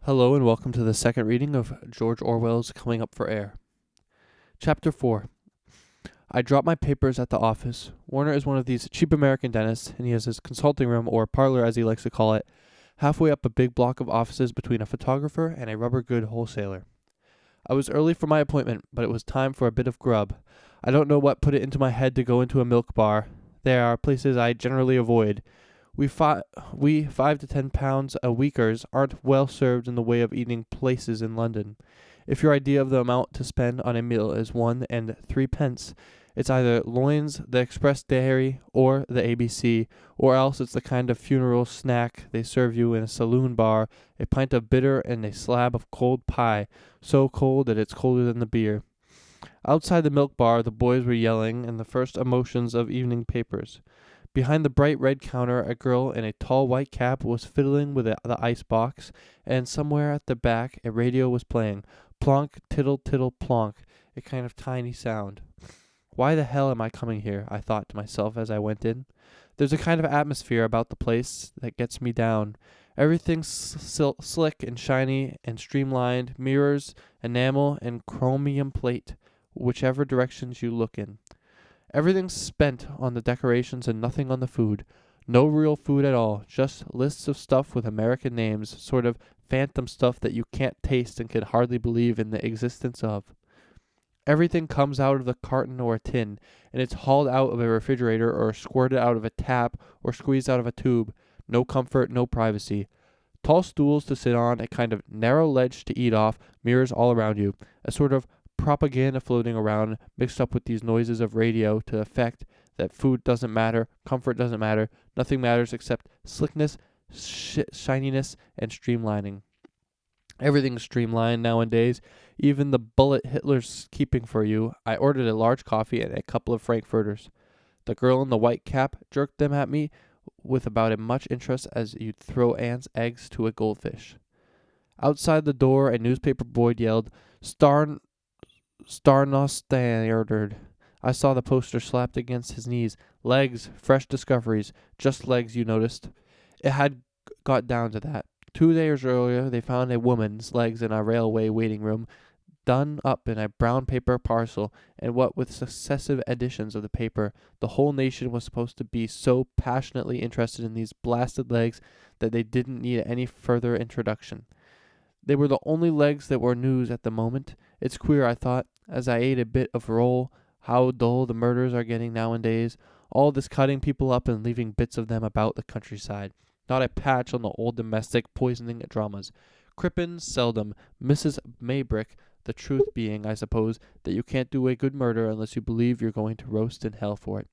Hello and welcome to the second reading of George Orwell's Coming Up for Air. Chapter 4. I dropped my papers at the office. Warner is one of these cheap American dentists, and he has his consulting room, or parlor as he likes to call it, halfway up a big block of offices between a photographer and a rubber good wholesaler. I was early for my appointment, but it was time for a bit of grub. I don't know what put it into my head to go into a milk bar. There are places I generally avoid. We 5 to 10 pounds a weekers aren't well served in the way of eating places in London. If your idea of the amount to spend on a meal is 1 and 3 pence, it's either Loyns, the Express Dairy, or the ABC, or else it's the kind of funeral snack they serve you in a saloon bar, a pint of bitter and a slab of cold pie, so cold that it's colder than the beer. Outside the milk bar the boys were yelling in the first emotions of evening papers. Behind the bright red counter a girl in a tall white cap was fiddling with the ice box, and somewhere at the back a radio was playing, plonk, tittle, tittle, plonk, a kind of tiny sound. Why the hell am I coming here? I thought to myself as I went in. There's a kind of atmosphere about the place that gets me down. Everything's slick and shiny and streamlined, mirrors, enamel, and chromium plate, whichever directions you look in. Everything's spent on the decorations and nothing on the food. No real food at all, just lists of stuff with American names, sort of phantom stuff that you can't taste and can hardly believe in the existence of. Everything comes out of the carton or a tin, and it's hauled out of a refrigerator or squirted out of a tap or squeezed out of a tube. No comfort, no privacy. Tall stools to sit on, a kind of narrow ledge to eat off, mirrors all around you, a sort of propaganda floating around, mixed up with these noises of radio to the effect that food doesn't matter, comfort doesn't matter, nothing matters except slickness, shininess, and streamlining. Everything's streamlined nowadays, even the bullet Hitler's keeping for you. I ordered a large coffee and a couple of frankfurters. The girl in the white cap jerked them at me with about as much interest as you'd throw ants' eggs to a goldfish. Outside the door a newspaper boy yelled, Starnostandard. I saw the poster slapped against his knees. Legs, fresh discoveries, just legs, you noticed. It had got down to that. 2 days earlier they found a woman's legs in a railway waiting room, done up in a brown paper parcel, and what with successive editions of the paper, the whole nation was supposed to be so passionately interested in these blasted legs that they didn't need any further introduction. They were the only legs that were news at the moment. It's queer, I thought, as I ate a bit of roll, how dull the murders are getting nowadays. All this cutting people up and leaving bits of them about the countryside. Not a patch on the old domestic poisoning dramas. Crippen seldom. Mrs. Maybrick, the truth being, I suppose, that you can't do a good murder unless you believe you're going to roast in hell for it.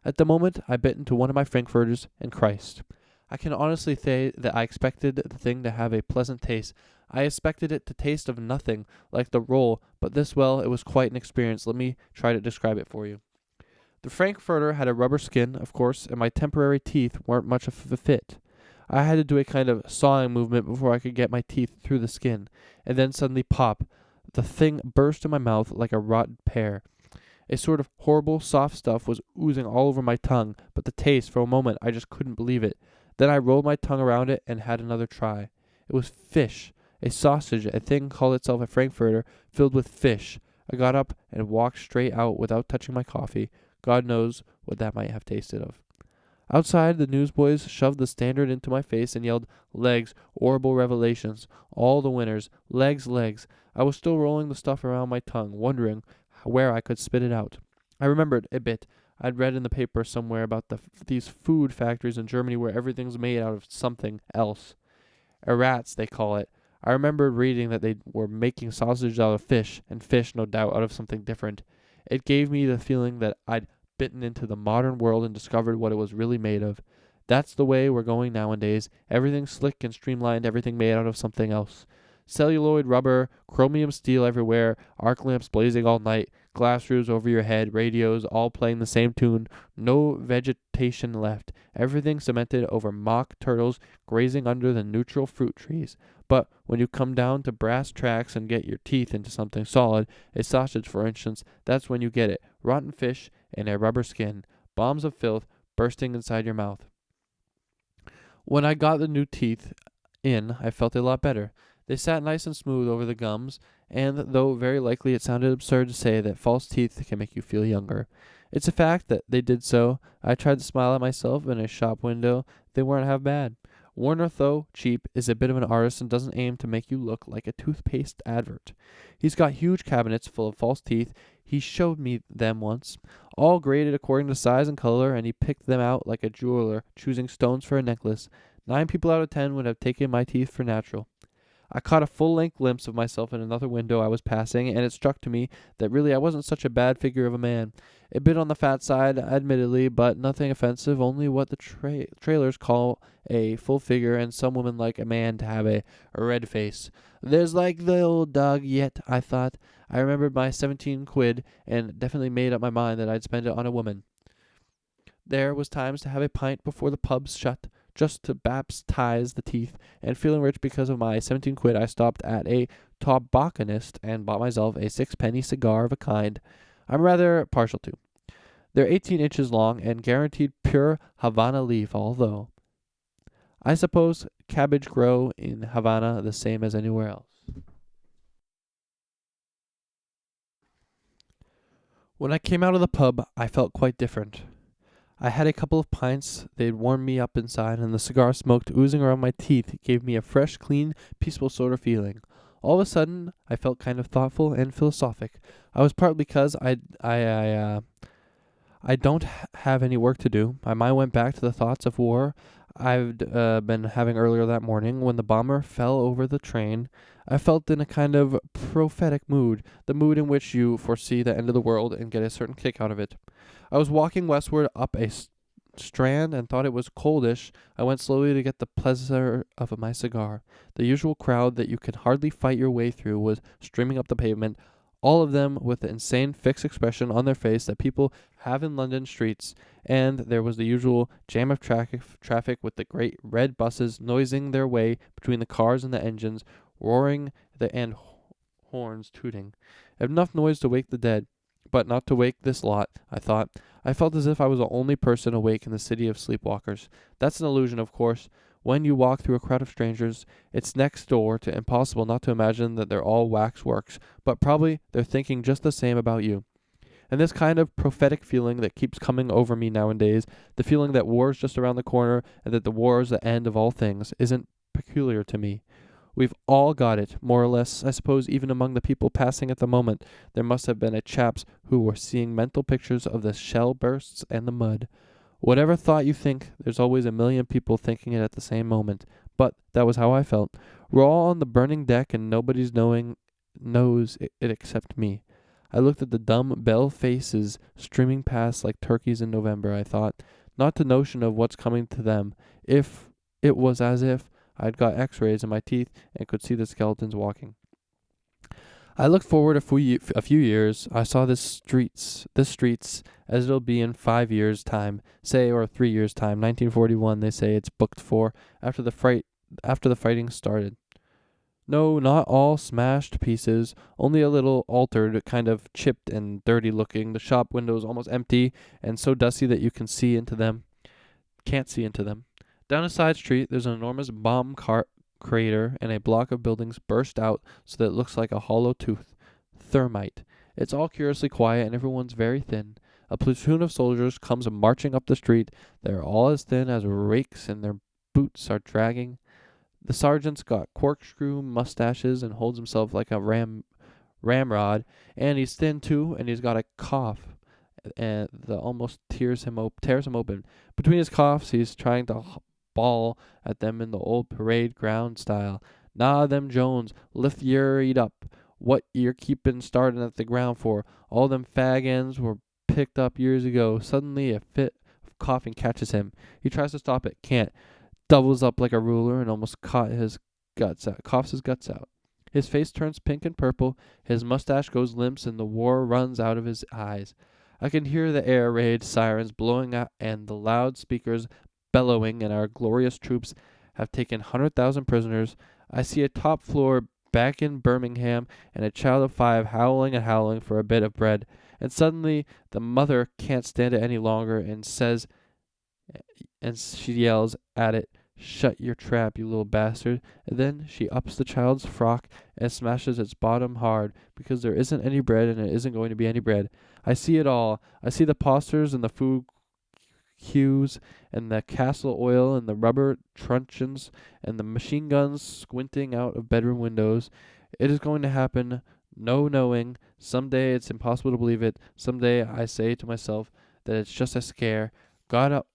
At the moment I bit into one of my frankfurters, and Christ, I can honestly say that I expected the thing to have a pleasant taste. I expected it to taste of nothing, like the roll, but it was quite an experience. Let me try to describe it for you. The frankfurter had a rubber skin, of course, and my temporary teeth weren't much of a fit. I had to do a kind of sawing movement before I could get my teeth through the skin, and then suddenly pop, the thing burst in my mouth like a rotten pear. A sort of horrible soft stuff was oozing all over my tongue, but the taste, for a moment, I just couldn't believe it. Then I rolled my tongue around it and had another try. It was fish. A sausage, a thing called itself a frankfurter, filled with fish. I got up and walked straight out without touching my coffee. God knows what that might have tasted of. Outside, the newsboys shoved the Standard into my face and yelled, "Legs, horrible revelations, all the winners, legs, legs." I was still rolling the stuff around my tongue, wondering where I could spit it out. I remembered a bit. I'd read in the paper somewhere about these food factories in Germany where everything's made out of something else. Erats, they call it. I remembered reading that they were making sausage out of fish, and fish, no doubt, out of something different. It gave me the feeling that I'd bitten into the modern world and discovered what it was really made of. That's the way we're going nowadays. Everything slick and streamlined, everything made out of something else. Celluloid, rubber, chromium steel everywhere, arc lamps blazing all night, glass roofs over your head, radios all playing the same tune, no vegetation left, everything cemented over mock turtles grazing under the neutral fruit trees. But when you come down to brass tracks and get your teeth into something solid, a sausage for instance, that's when you get it. Rotten fish in a rubber skin, bombs of filth bursting inside your mouth. When I got the new teeth in, I felt a lot better. They sat nice and smooth over the gums, and though very likely it sounded absurd to say that false teeth can make you feel younger, it's a fact that they did so. I tried to smile at myself in a shop window. They weren't half bad. Warner, though cheap, is a bit of an artist and doesn't aim to make you look like a toothpaste advert. He's got huge cabinets full of false teeth. He showed me them once, all graded according to size and color, and he picked them out like a jeweler choosing stones for a necklace. 9 people out of 10 would have taken my teeth for natural. I caught a full-length glimpse of myself in another window I was passing, and it struck to me that really I wasn't such a bad figure of a man. A bit on the fat side, admittedly, but nothing offensive, only what the trailers call a full figure, and some women like a man to have a red face. There's like the old dog yet, I thought. I remembered my 17 quid, and definitely made up my mind that I'd spend it on a woman. There was times to have a pint before the pubs shut, just to baptize the teeth, and feeling rich because of my 17 quid, I stopped at a tobacconist and bought myself a 6-penny cigar of a kind I'm rather partial to. They're 18 inches long and guaranteed pure Havana leaf, although I suppose cabbage grow in Havana the same as anywhere else. When I came out of the pub, I felt quite different. I had a couple of pints, they'd warmed me up inside, and the cigar smoke oozing around my teeth gave me a fresh, clean, peaceful sort of feeling. All of a sudden, I felt kind of thoughtful and philosophic. I was partly because I don't have any work to do. My mind went back to the thoughts of war I'd been having earlier that morning when the bomber fell over the train. I felt in a kind of prophetic mood, the mood in which you foresee the end of the world and get a certain kick out of it. I was walking westward up a strand and thought it was coldish. I went slowly to get the pleasure of my cigar. The usual crowd that you can hardly fight your way through was streaming up the pavement, all of them with the insane fixed expression on their face that people have in London streets, and there was the usual jam of traffic with the great red buses noising their way between the cars and the engines, roaring and horns tooting. Enough noise to wake the dead, but not to wake this lot, I thought. I felt as if I was the only person awake in the city of sleepwalkers. That's an illusion, of course. When you walk through a crowd of strangers, it's next door to impossible not to imagine that they're all waxworks, but probably they're thinking just the same about you. And this kind of prophetic feeling that keeps coming over me nowadays, the feeling that war is just around the corner and that the war is the end of all things, isn't peculiar to me. We've all got it, more or less. I suppose even among the people passing at the moment, there must have been a chaps who were seeing mental pictures of the shell bursts and the mud. Whatever thought you think, there's always a million people thinking it at the same moment. But that was how I felt. We're all on the burning deck and nobody's knows it except me. I looked at the dumb bell faces streaming past like turkeys in November, I thought, not the notion of what's coming to them. If it was as if I'd got x-rays in my teeth and could see the skeletons walking. I looked forward a few years. I saw the streets as it'll be in 5 years' time, say, or 3 years' time. 1941, they say it's booked for after the fighting started. No, not all smashed pieces, only a little altered, kind of chipped and dirty looking. The shop windows almost empty and so dusty that you can't see into them. Down a side street, there's an enormous bomb crater, and a block of buildings burst out so that it looks like a hollow tooth. Thermite. It's all curiously quiet, and everyone's very thin. A platoon of soldiers comes marching up the street. They're all as thin as rakes, and their boots are dragging. The sergeant's got corkscrew mustaches and holds himself like a ramrod, and he's thin too, and he's got a cough, and that almost tears him open. Between his coughs, he's trying to bawl at them in the old parade ground style. Nah, them Jones, lift yer eat up. What yer keepin' startin' at the ground for? All them fag ends were picked up years ago. Suddenly a fit of coughing catches him. He tries to stop it, can't. Doubles up like a ruler and almost coughs his guts out. His face turns pink and purple, his mustache goes limp, and the war runs out of his eyes. I can hear the air raid sirens blowing out and the loudspeakers bellowing, and our glorious troops have taken 100,000 prisoners. I see a top floor back in Birmingham and a child of 5 howling and howling for a bit of bread. And suddenly the mother can't stand it any longer and she yells at it. "Shut your trap, you little bastard." And then she ups the child's frock and smashes its bottom hard, because there isn't any bread and it isn't going to be any bread. I see it all. I see the posters and the food cues and the castle oil and the rubber truncheons and the machine guns squinting out of bedroom windows. It is going to happen, no knowing. Some day it's impossible to believe it. Some day I say to myself that it's just a scare. Got up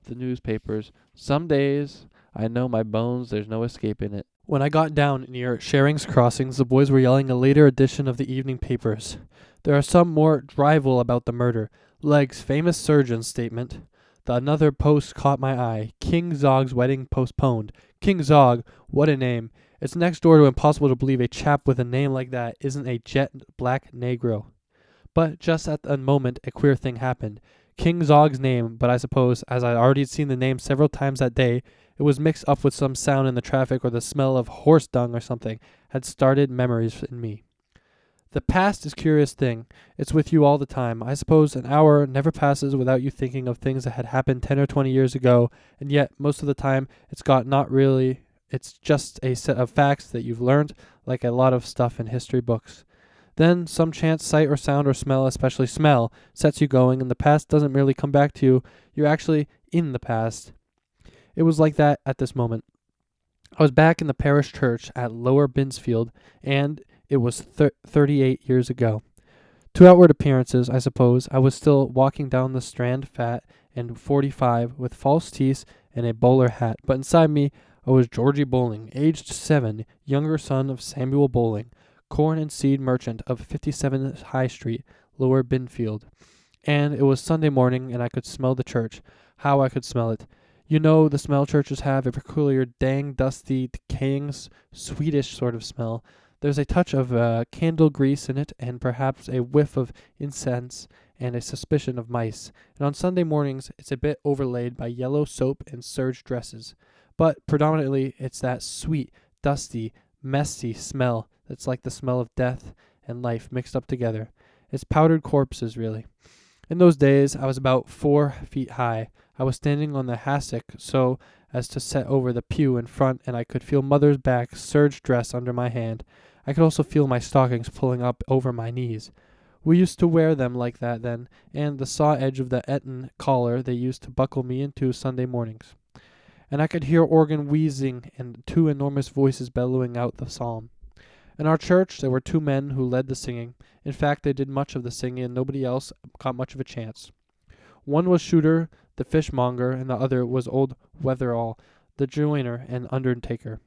the newspapers. Some days I know my bones there's no escaping it. When I got down near Shering's Crossings, the boys were yelling a later edition of the evening papers. There are some more drivel about the murder. Legg's famous surgeon's statement. Another post caught my eye. King Zog's wedding postponed. King Zog, what a name. It's next door to impossible to believe a chap with a name like that isn't a jet black negro. But just at the moment a queer thing happened. King Zog's name, but I suppose, as I already seen the name several times that day, it was mixed up with some sound in the traffic or the smell of horse dung or something, had started memories in me. The past is a curious thing. It's with you all the time. I suppose an hour never passes without you thinking of things that had happened 10 or 20 years ago, and yet most of the time it's just a set of facts that you've learned, like a lot of stuff in history books. Then some chance sight or sound or smell, especially smell, sets you going, and the past doesn't merely come back to you. You're actually in the past. It was like that at this moment. I was back in the parish church at Lower Binsfield, and it was 38 years ago. To outward appearances, I suppose, I was still walking down the Strand fat and 45 with false teeth and a bowler hat, but inside me I was Georgie Bowling, aged 7, younger son of Samuel Bowling, corn and seed merchant of 57 High Street, Lower Binfield. And it was Sunday morning, and I could smell the church. How I could smell it. You know, the smell churches have a peculiar dang, dusty, decaying, sweetish sort of smell. There's a touch of candle grease in it, and perhaps a whiff of incense, and a suspicion of mice. And on Sunday mornings, it's a bit overlaid by yellow soap and serge dresses. But predominantly, it's that sweet, dusty, messy smell that's like the smell of death and life mixed up together. It's powdered corpses, really. In those days, I was about 4 feet high. I was standing on the hassock so as to set over the pew in front, and I could feel Mother's back serge dress under my hand. I could also feel my stockings pulling up over my knees. We used to wear them like that then, and the saw edge of the Eton collar they used to buckle me into Sunday mornings. And I could hear organ wheezing and 2 enormous voices bellowing out the psalm. In our church, there were 2 men who led the singing. In fact, they did much of the singing, and nobody else got much of a chance. One was Shooter, the fishmonger, and the other was old Wetherall, the joiner and undertaker.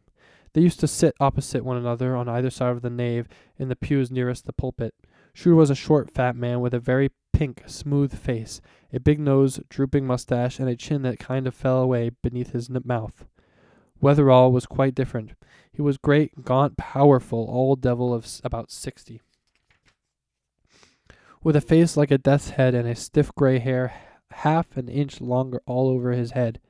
They used to sit opposite one another on either side of the nave in the pews nearest the pulpit. Shooter was a short, fat man with a very pink, smooth face, a big nose, drooping mustache, and a chin that kind of fell away beneath his mouth. Wetherall was quite different. He was great, gaunt, powerful, old devil of about 60, with a face like a death's head and a stiff gray hair half an inch longer all over his head.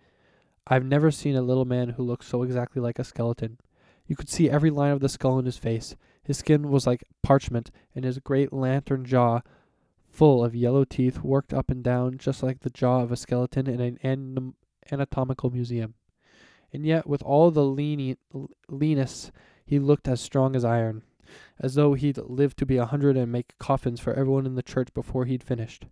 I've never seen a little man who looked so exactly like a skeleton. You could see every line of the skull in his face. His skin was like parchment, and his great lantern jaw, full of yellow teeth, worked up and down just like the jaw of a skeleton in an anatomical museum. And yet, with all the leanness, he looked as strong as iron, as though he'd live to be 100 and make coffins for everyone in the church before he'd finished.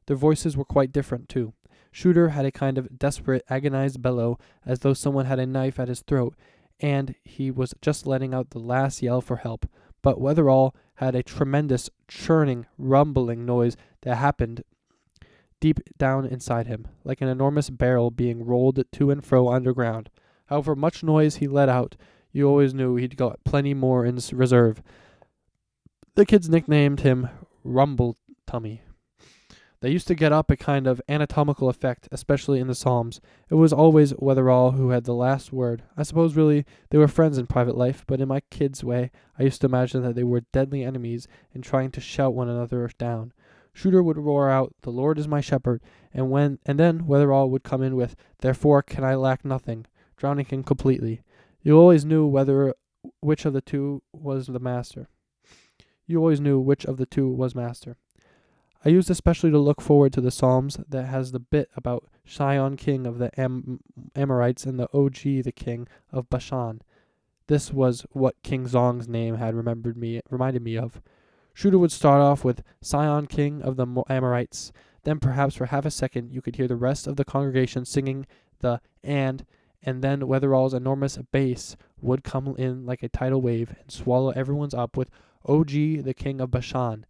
Their voices were quite different, too. Shooter had a kind of desperate, agonized bellow, as though someone had a knife at his throat, and he was just letting out the last yell for help. But Wetherall had a tremendous, churning, rumbling noise that happened deep down inside him, like an enormous barrel being rolled to and fro underground. However much noise he let out, you always knew he'd got plenty more in reserve. The kids nicknamed him Rumble Tummy. They used to get up a kind of anatomical effect, especially in the Psalms. It was always Wetherall who had the last word. I suppose really they were friends in private life, but in my kid's way, I used to imagine that they were deadly enemies and trying to shout one another down. Shooter would roar out, "The Lord is my shepherd," and then Wetherall would come in with, "Therefore can I lack nothing," drowning him completely. You always knew which of the two was master. I used especially to look forward to the Psalms that has the bit about Sihon king of the Amorites, and the Og the king of Bashan. This was what King Zong's name had reminded me of. Shooter would start off with Sihon king of the Amorites. Then perhaps for half a second you could hear the rest of the congregation singing the and then Weatherall's enormous bass would come in like a tidal wave and swallow everyone's up with Og the king of Bashan.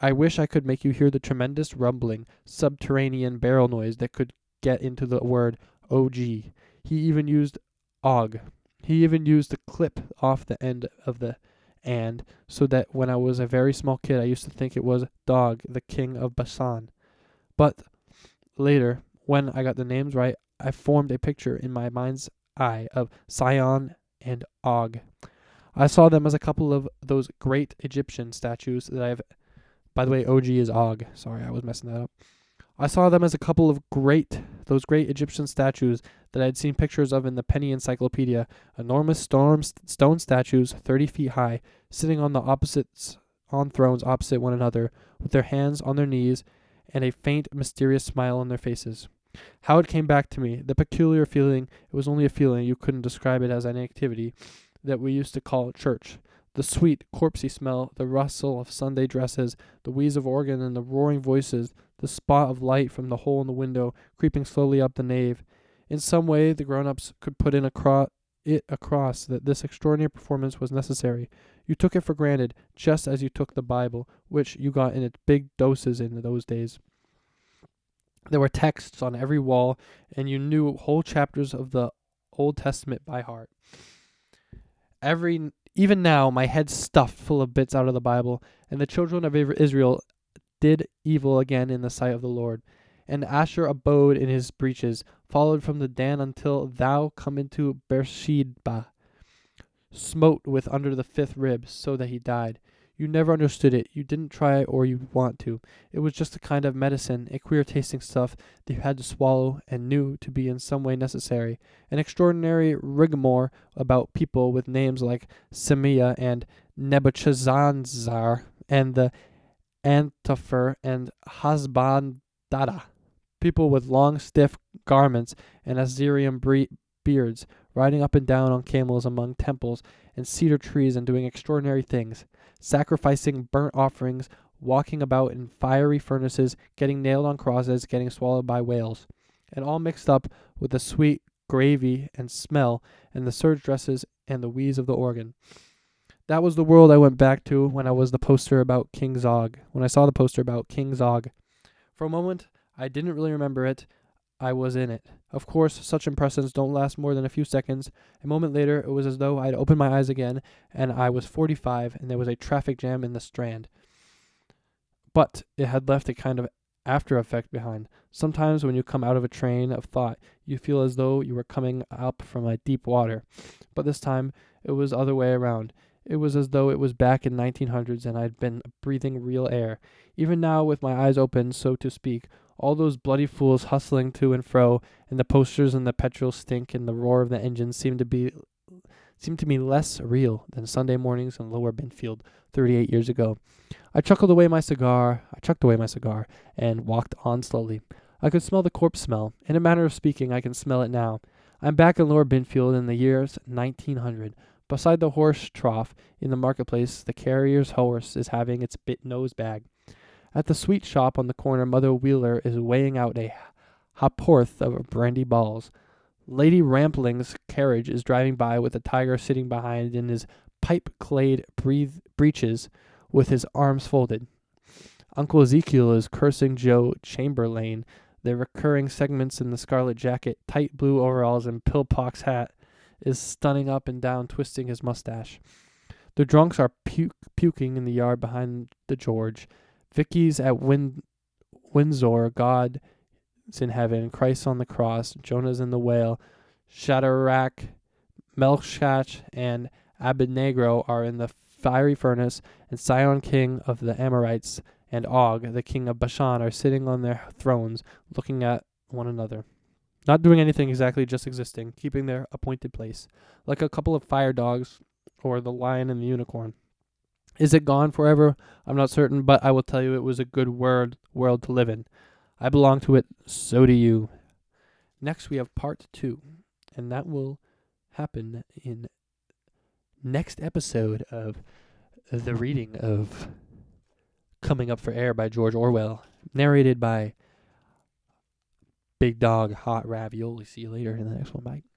I wish I could make you hear the tremendous rumbling, subterranean barrel noise that could get into the word Og. He even used Og. He even used the clip off the end of the and, so that when I was a very small kid I used to think it was Dog, the king of Bashan. But later, when I got the names right, I formed a picture in my mind's eye of Sihon and Og. I saw them as a couple of those great Egyptian statues that I've... By the way, OG is Og. Sorry, I was messing that up. I saw them as a couple of those great Egyptian statues that I had seen pictures of in the Penny Encyclopedia. Enormous stone statues, 30 feet high, sitting on thrones opposite one another, with their hands on their knees and a faint, mysterious smile on their faces. How it came back to me, the peculiar feeling, it was only a feeling, you couldn't describe it as an activity, that we used to call church. The sweet, corpsey smell, the rustle of Sunday dresses, the wheeze of organ and the roaring voices, the spot of light from the hole in the window creeping slowly up the nave. In some way the grown-ups could put across that this extraordinary performance was necessary. You took it for granted, just as you took the Bible, which you got in its big doses in those days. There were texts on every wall, and you knew whole chapters of the Old Testament by heart. Even now, my head's stuffed full of bits out of the Bible, and the children of Israel did evil again in the sight of the Lord. And Asher abode in his breaches, followed from the Dan until thou come into Beersheba, smote with under the 5th rib, so that he died. You never understood it. You didn't try or you want to. It was just a kind of medicine, a queer tasting stuff that you had to swallow and knew to be in some way necessary. An extraordinary rigmarole about people with names like Semia and Nebuchadnezzar and the Antifer and Hasbandada. People with long, stiff garments and Assyrian beards, riding up and down on camels among temples and cedar trees and doing extraordinary things, sacrificing burnt offerings, walking about in fiery furnaces, getting nailed on crosses, getting swallowed by whales, and all mixed up with the sweet gravy and smell and the serge dresses and the wheeze of the organ. That was the world I went back to when I was the poster about King Zog. When I saw the poster about King Zog. For a moment, I didn't really remember it. I was in it. Of course, such impressions don't last more than a few seconds. A moment later, it was as though I'd opened my eyes again, and I was 45, and there was a traffic jam in the Strand. But it had left a kind of after effect behind. Sometimes when you come out of a train of thought, you feel as though you were coming up from a deep water. But this time, it was the other way around. It was as though it was back in 1900s and I'd been breathing real air. Even now, with my eyes open, so to speak, all those bloody fools hustling to and fro, and the posters and the petrol stink and the roar of the engines seemed to me less real than Sunday mornings in Lower Binfield 38 years ago. I chucked away my cigar, and walked on slowly. I could smell the corpse smell. In a manner of speaking, I can smell it now. I'm back in Lower Binfield in the years 1900. Beside the horse trough in the marketplace, the carrier's horse is having its nose bag. At the sweet shop on the corner, Mother Wheeler is weighing out a ha'porth of brandy balls. Lady Rampling's carriage is driving by with a tiger sitting behind in his pipe-clayed breeches with his arms folded. Uncle Ezekiel is cursing Joe Chamberlain, the recurring segments in the scarlet jacket, tight blue overalls, and pillpox hat is stunning up and down, twisting his mustache. The drunks are puking in the yard behind the George. Vicky's at Windsor, God's in heaven, Christ on the cross, Jonah's in the whale, Shadrach, Melchach, and Abednego are in the fiery furnace, and Sihon king of the Amorites and Og, the king of Bashan, are sitting on their thrones, looking at one another. Not doing anything exactly, just existing, keeping their appointed place, like a couple of fire dogs or the lion and the unicorn. Is it gone forever? I'm not certain, but I will tell you it was a good world to live in. I belong to it, so do you. Next, we have part 2, and that will happen in next episode of the reading of Coming Up for Air by George Orwell, narrated by Big Dog Hot Ravioli. See you later in the next one. Bye.